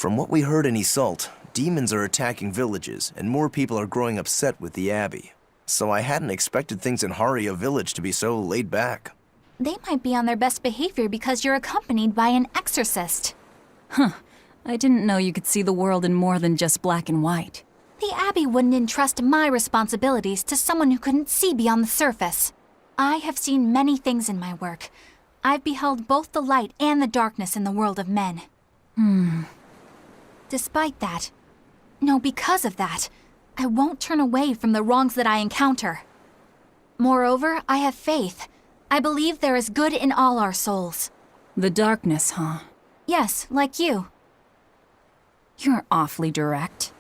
From what we heard in Iseult, demons are attacking villages, and more people are growing upset with the Abbey. So I hadn't expected things in Haria village to be so laid back. They might be on their best behavior because you're accompanied by an exorcist. Huh. I didn't know you could see the world in more than just black and white. The Abbey wouldn't entrust my responsibilities to someone who couldn't see beyond the surface. I have seen many things in my work. I've beheld both the light and the darkness in the world of men. Despite that, no, because of that, I won't turn away from the wrongs that I encounter. Moreover, I have faith. I believe there is good in all our souls. The darkness, huh? Yes, like you. You're awfully direct.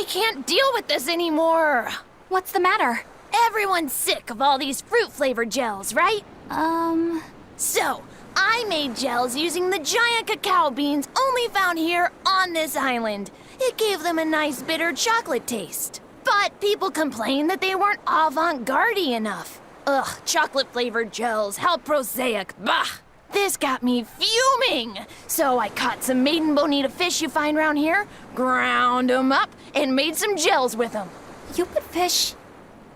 I can't deal with this anymore. What's the matter? Everyone's sick of all these fruit-flavored gels, right? So, I made gels using the giant cacao beans only found here on this island. It gave them a nice bitter chocolate taste. But people complained that they weren't avant-garde enough. Ugh, chocolate-flavored gels, how prosaic, bah! This got me fuming! So I caught some maiden bonita fish you find around here, ground them up, and made some gels with them. You put fish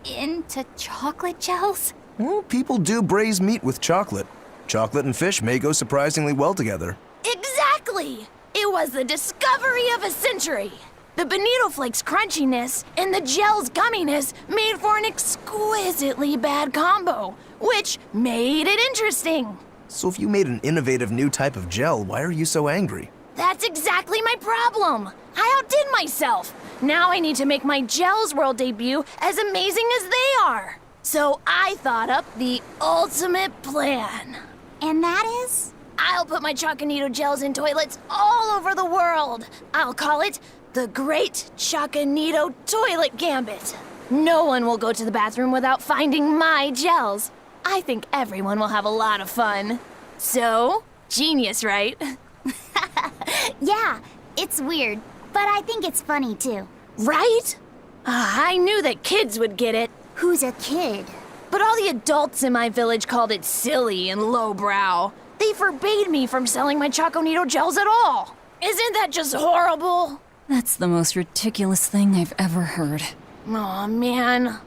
into chocolate gels? Well, people do braise meat with chocolate. Chocolate and fish may go surprisingly well together. Exactly! It was the discovery of a century. The bonito flakes crunchiness and the gel's gumminess made for an exquisitely bad combo, which made it interesting. So if you made an innovative new type of gel, why are you so angry? That's exactly my problem. I outdid myself. Now I need to make my Gels World debut as amazing as they are. So I thought up the ultimate plan. And that is? I'll put my Choconito gels in toilets all over the world. I'll call it the Great Choconito Toilet Gambit. No one will go to the bathroom without finding my gels. I think everyone will have a lot of fun. So, genius, right? Yeah, it's weird, but I think it's funny too. Right? I knew that kids would get it. Who's a kid? But all the adults in my village called it silly and lowbrow. They forbade me from selling my Choconito gels at all. Isn't that just horrible? That's the most ridiculous thing I've ever heard. Aw, man.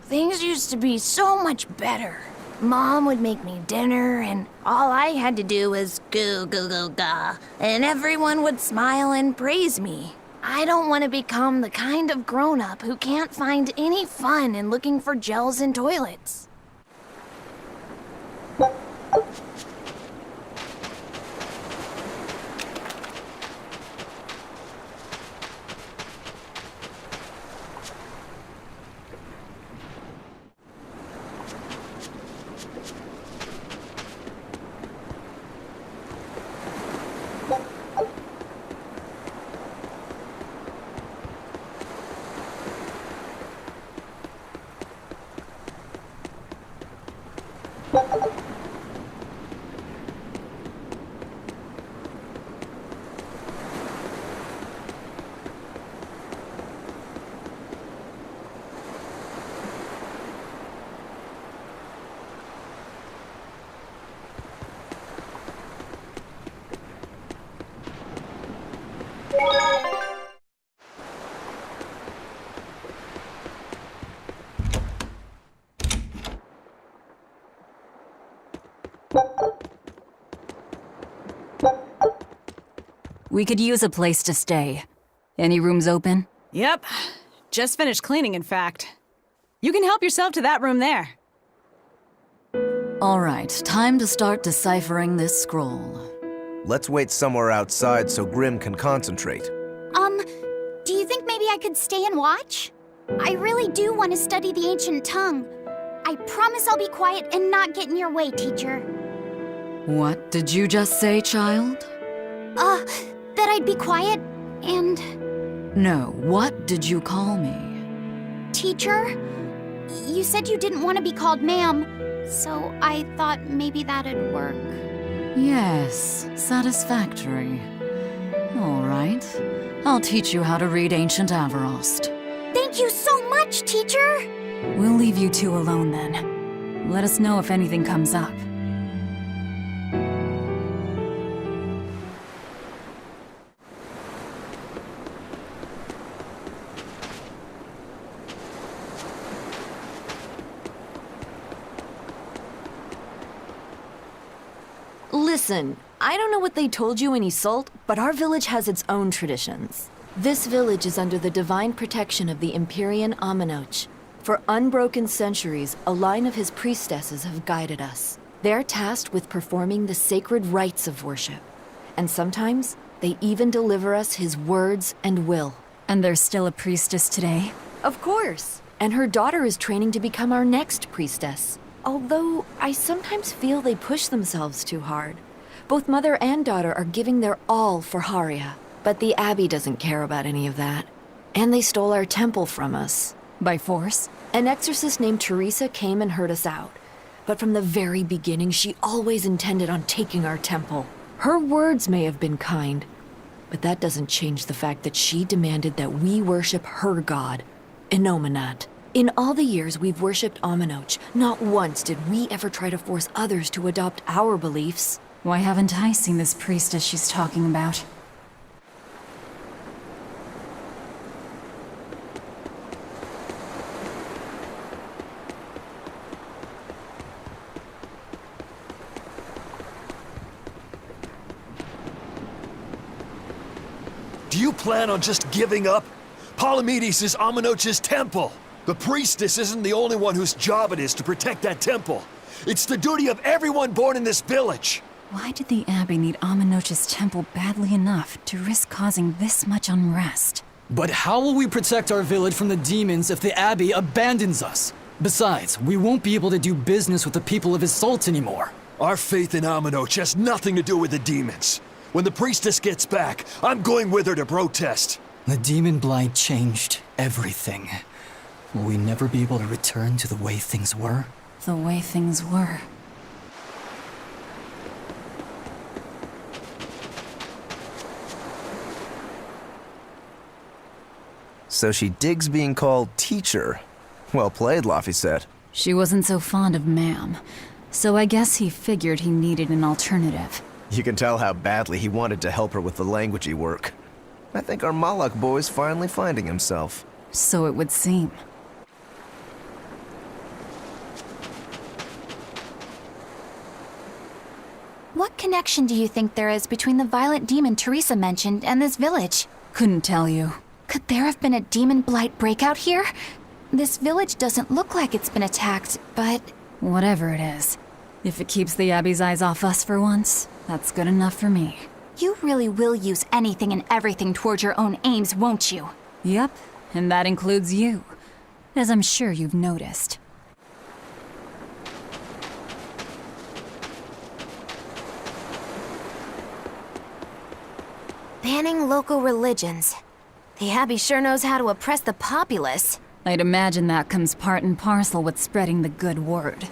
Things used to be so much better. Mom would make me dinner, and all I had to do was goo goo goo ga, and everyone would smile and praise me. I don't want to become the kind of grown-up who can't find any fun in looking for gels in toilets. We could use a place to stay. Any rooms open? Yep. Just finished cleaning, in fact. You can help yourself to that room there. All right, time to start deciphering this scroll. Let's wait somewhere outside so Grim can concentrate. Do you think maybe I could stay and watch? I really do want to study the ancient tongue. I promise I'll be quiet and not get in your way, teacher. What did you just say, child? That I'd be quiet and... No, what did you call me? Teacher? You said you didn't want to be called ma'am, so I thought maybe that'd work. Yes, satisfactory. All right, I'll teach you how to read Ancient Avarost. Thank you so much, teacher! We'll leave you two alone then. Let us know if anything comes up. Listen, I don't know what they told you in Isolt, but our village has its own traditions. This village is under the divine protection of the Empyrean Aminoch. For unbroken centuries, a line of his priestesses have guided us. They're tasked with performing the sacred rites of worship. And sometimes, they even deliver us his words and will. And there's still a priestess today? Of course. And her daughter is training to become our next priestess. Although, I sometimes feel they push themselves too hard. Both mother and daughter are giving their all for Haria. But the Abbey doesn't care about any of that. And they stole our temple from us. By force? An exorcist named Teresa came and heard us out. But from the very beginning, she always intended on taking our temple. Her words may have been kind, but that doesn't change the fact that she demanded that we worship her god, Inominat. In all the years we've worshipped Aminoch, not once did we ever try to force others to adopt our beliefs. Why haven't I seen this priestess she's talking about? Do you plan on just giving up? Palamedes is Aminoch's temple. The priestess isn't the only one whose job it is to protect that temple. It's the duty of everyone born in this village. Why did the Abbey need Aminoch's temple badly enough to risk causing this much unrest? But how will we protect our village from the demons if the Abbey abandons us? Besides, we won't be able to do business with the people of Isolt anymore. Our faith in Aminoch has nothing to do with the demons. When the priestess gets back, I'm going with her to protest. The demon blight changed everything. Will we never be able to return to the way things were? The way things were. So she digs being called teacher. Well played, Laphicet. She wasn't so fond of ma'am, so I guess he figured he needed an alternative. You can tell how badly he wanted to help her with the languagey work. I think our Malak boy's finally finding himself. So it would seem. What connection do you think there is between the violent demon Teresa mentioned and this village? Couldn't tell you. Could there have been a demon blight breakout here? This village doesn't look like it's been attacked, but... Whatever it is. If it keeps the Abbey's eyes off us for once, that's good enough for me. You really will use anything and everything toward your own aims, won't you? Yep, and that includes you, as I'm sure you've noticed. Banning local religions. The Abbey sure knows how to oppress the populace. I'd imagine that comes part and parcel with spreading the good word.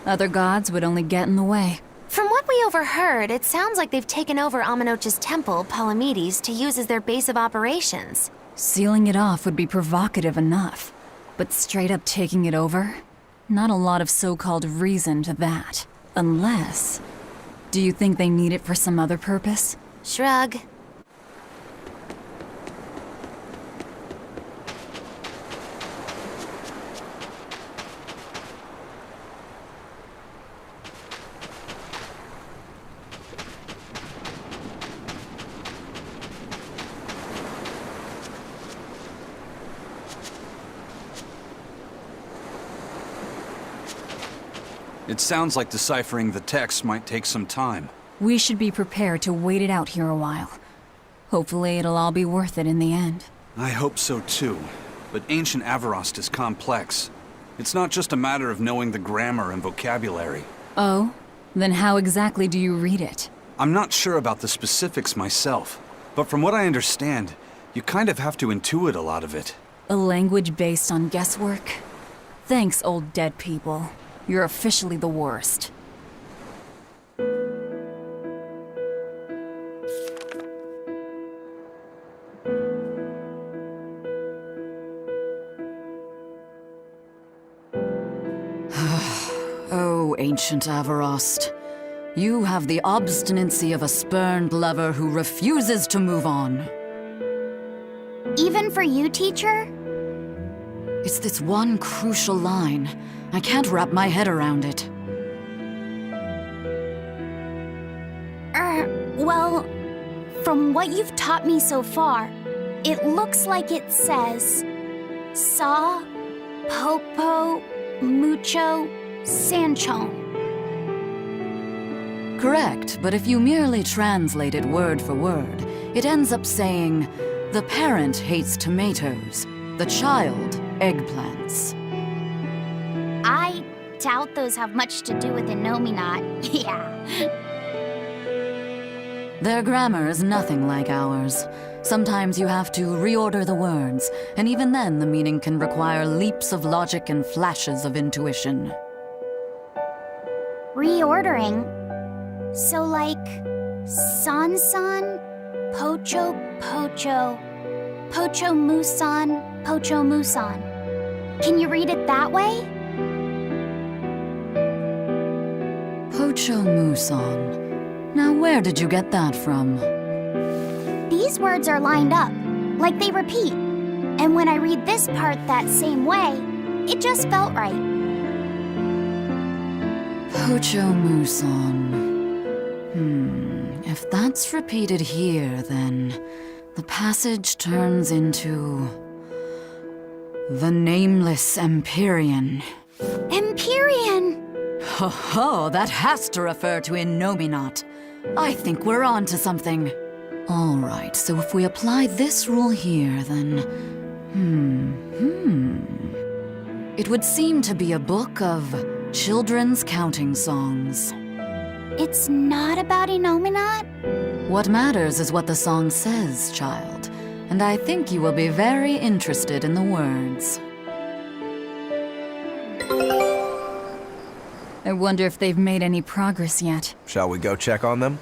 Other gods would only get in the way. From what we overheard, it sounds like they've taken over Aminoch's temple, Palamedes, to use as their base of operations. Sealing it off would be provocative enough, but straight up taking it over? Not a lot of so-called reason to that. Unless... Do you think they need it for some other purpose? Shrug. It sounds like deciphering the text might take some time. We should be prepared to wait it out here a while. Hopefully it'll all be worth it in the end. I hope so too. But ancient Avarost is complex. It's not just a matter of knowing the grammar and vocabulary. Oh? Then how exactly do you read it? I'm not sure about the specifics myself, but from what I understand, you kind of have to intuit a lot of it. A language based on guesswork? Thanks, old dead people. You're officially the worst. Oh, ancient Avarost. You have the obstinacy of a spurned lover who refuses to move on. Even for you, teacher? It's this one crucial line. I can't wrap my head around it. Well, from what you've taught me so far, it looks like it says... Sa, Popo, Mucho, Sanchon. Correct, but if you merely translate it word for word, it ends up saying, the parent hates tomatoes, the child eggplants. I doubt those have much to do with Inominat. Yeah. Their grammar is nothing like ours. Sometimes you have to reorder the words, and even then the meaning can require leaps of logic and flashes of intuition. Reordering? So like, san-san, pocho, pocho musan. Can you read it that way? Pocho Muson. Now where did you get that from? These words are lined up, like they repeat. And when I read this part that same way, it just felt right. Pocho Muson. If that's repeated here, then the passage turns into the Nameless Empyrean. Empyrean! Ho ho, that has to refer to Innominat. I think we're on to something. All right, so if we apply this rule here, then... It would seem to be a book of children's counting songs. It's not about Innominat? What matters is what the song says, child. And I think you will be very interested in the words. I wonder if they've made any progress yet. Shall we go check on them?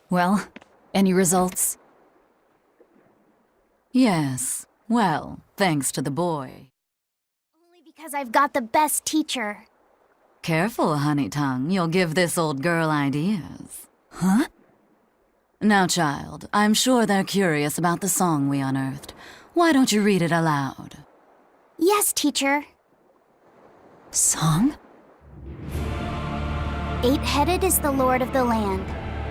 Well, any results? Yes. Well, thanks to the boy. Only because I've got the best teacher. Careful, honey tongue. You'll give this old girl ideas. Huh? Now, child, I'm sure they're curious about the song we unearthed. Why don't you read it aloud? Yes, teacher. Song? 8-headed is the lord of the land,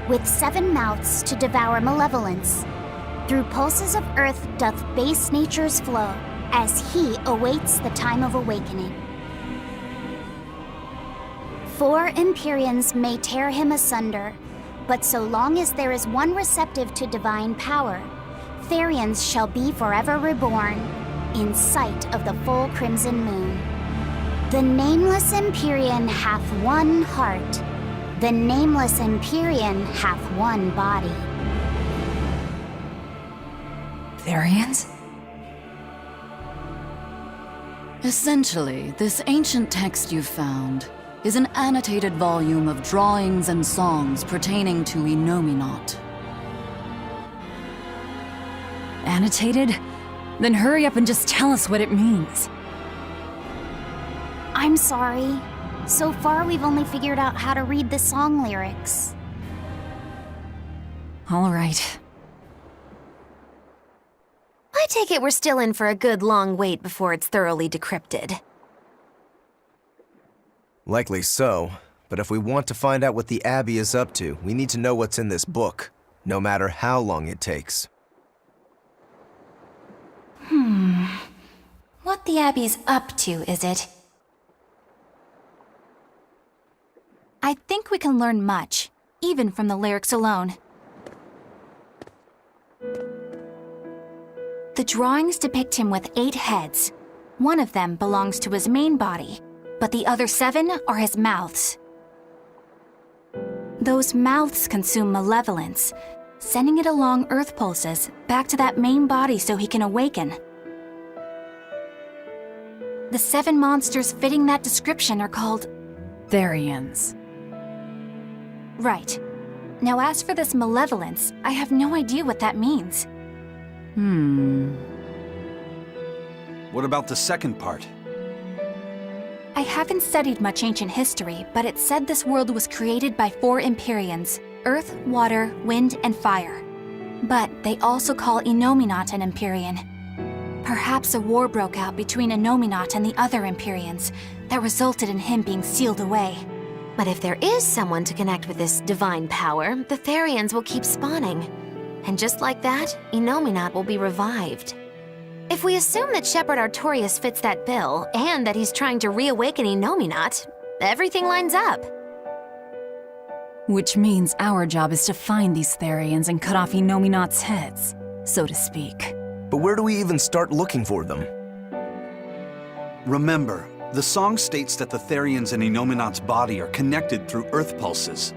with 7 mouths to devour malevolence. Through pulses of earth doth base nature's flow, as he awaits the time of awakening. 4 Empyreans may tear him asunder, but so long as there is one receptive to divine power, Therians shall be forever reborn, in sight of the full crimson moon. The nameless Empyrean hath one heart, the nameless Empyrean hath one body. Therians? Essentially, this ancient text you found is an annotated volume of drawings and songs pertaining to Innominat. Annotated? Then hurry up and just tell us what it means. I'm sorry. So far, we've only figured out how to read the song lyrics. All right. I take it we're still in for a good long wait before it's thoroughly decrypted. Likely so, but if we want to find out what the Abbey is up to, we need to know what's in this book, no matter how long it takes. What the Abbey's up to, is it? I think we can learn much, even from the lyrics alone. The drawings depict him with 8 heads. One of them belongs to his main body, but the other 7 are his mouths. Those mouths consume malevolence, sending it along Earth pulses back to that main body so he can awaken. The 7 monsters fitting that description are called Therians. Right. Now as for this malevolence, I have no idea what that means. What about the second part? I haven't studied much ancient history, but it said this world was created by 4 Empyreans: Earth, Water, Wind, and Fire. But they also call Innominat an Empyrean. Perhaps a war broke out between Innominat and the other Empyreans that resulted in him being sealed away. But if there is someone to connect with this divine power, the Therians will keep spawning. And just like that, Innominat will be revived. If we assume that Shepherd Artorius fits that bill, and that he's trying to reawaken Innominat, Everything lines up. Which means our job is to find these Therians and cut off Enominat's heads, so to speak. But where do we even start looking for them? Remember, the song states that the Therians in Enominat's body are connected through earth pulses.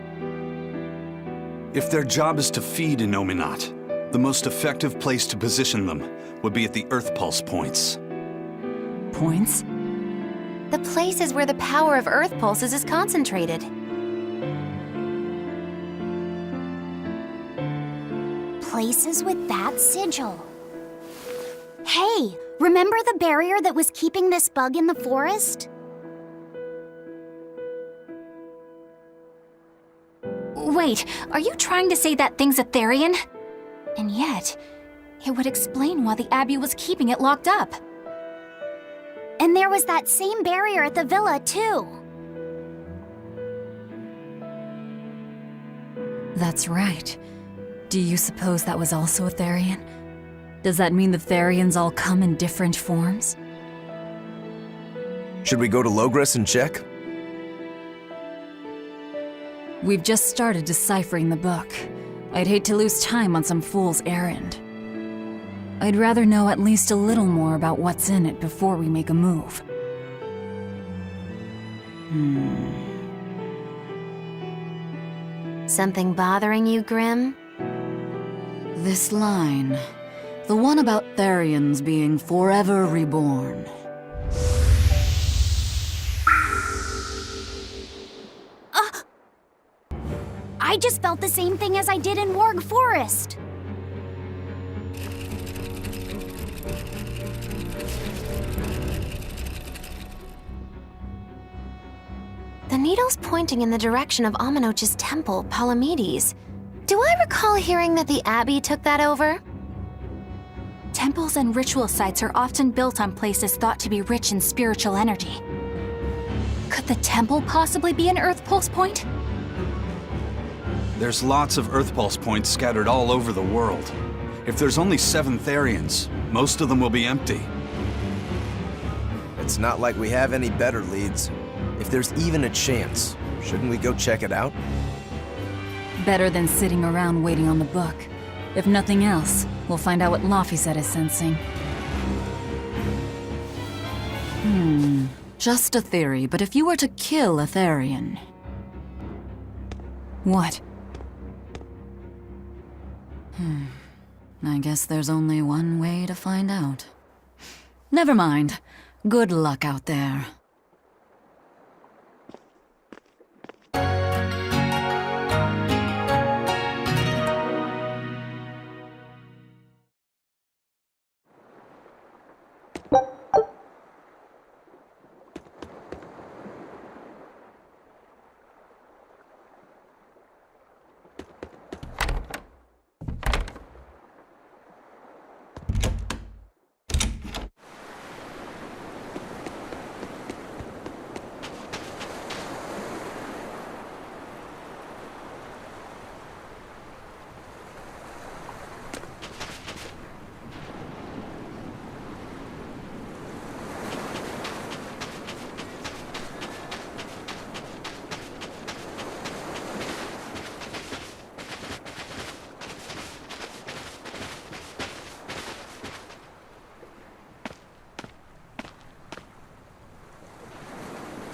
If their job is to feed Enominat, the most effective place to position them would be at the earth pulse points. Points? The places where the power of Earth pulses is concentrated. Places with that sigil. Hey, remember the barrier that was keeping this bug in the forest? Wait, are you trying to say that thing's a Therian? And yet, it would explain why the Abbey was keeping it locked up. And there was that same barrier at the villa, too. That's right. Do you suppose that was also a Therian? Does that mean the Therians all come in different forms? Should we go to Logres and check? We've just started deciphering the book. I'd hate to lose time on some fool's errand. I'd rather know at least a little more about what's in it before we make a move. Something bothering you, Grim? This line. The one about Therians being forever reborn. I just felt the same thing as I did in Warg Forest. The needle's pointing in the direction of Aminoch's temple, Palamedes. Do I recall hearing that the Abbey took that over? Temples and ritual sites are often built on places thought to be rich in spiritual energy. Could the temple possibly be an Earth Pulse point? There's lots of earth pulse points scattered all over the world. If there's only 7 Therians, most of them will be empty. It's not like we have any better leads. If there's even a chance, shouldn't we go check it out? Better than sitting around waiting on the book. If nothing else, we'll find out what Laphicet is sensing. Just a theory, but if you were to kill a Therian... What? I guess there's only one way to find out. Never mind. Good luck out there.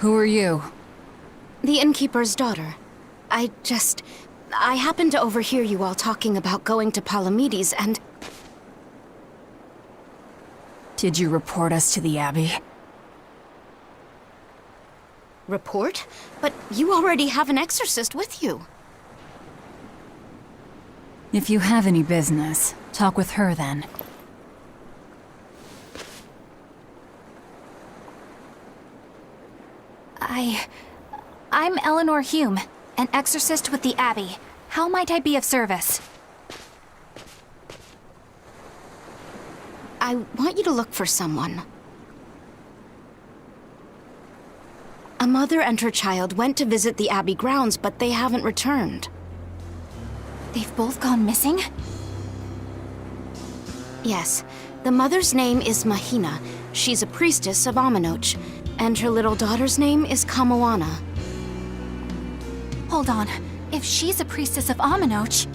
Who are you? The innkeeper's daughter. I happened to overhear you all talking about going to Palamedes and... Did you report us to the Abbey? Report? But you already have an exorcist with you. If you have any business, talk with her then. I'm Eleanor Hume, an exorcist with the Abbey. How might I be of service? I want you to look for someone. A mother and her child went to visit the Abbey grounds, but they haven't returned. They've both gone missing? Yes. The mother's name is Mahina, She's a priestess of Aminoch, and her little daughter's name is Kamoana. Hold on. If she's a priestess of Aminoch...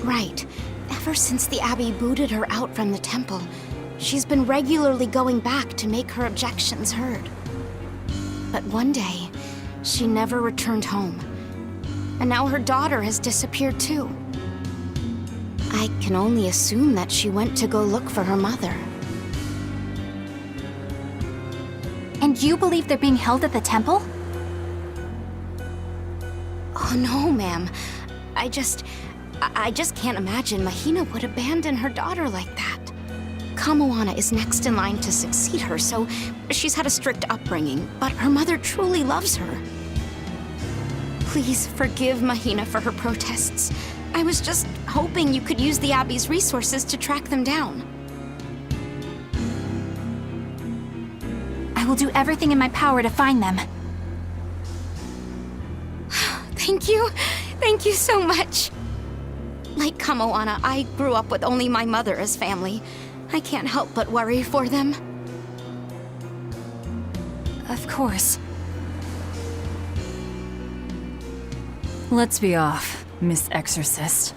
Right. Ever since the Abbey booted her out from the temple, she's been regularly going back to make her objections heard. But one day, she never returned home. And now her daughter has disappeared too. I can only assume that she went to go look for her mother. And you believe they're being held at the temple? Oh no, ma'am. I just can't imagine Mahina would abandon her daughter like that. Kamoana is next in line to succeed her, so she's had a strict upbringing, but her mother truly loves her. Please forgive Mahina for her protests. I was just hoping you could use the Abbey's resources to track them down. I will do everything in my power to find them. Thank you. Thank you so much. Like Kamoana, I grew up with only my mother as family. I can't help but worry for them. Of course. Let's be off, Miss Exorcist.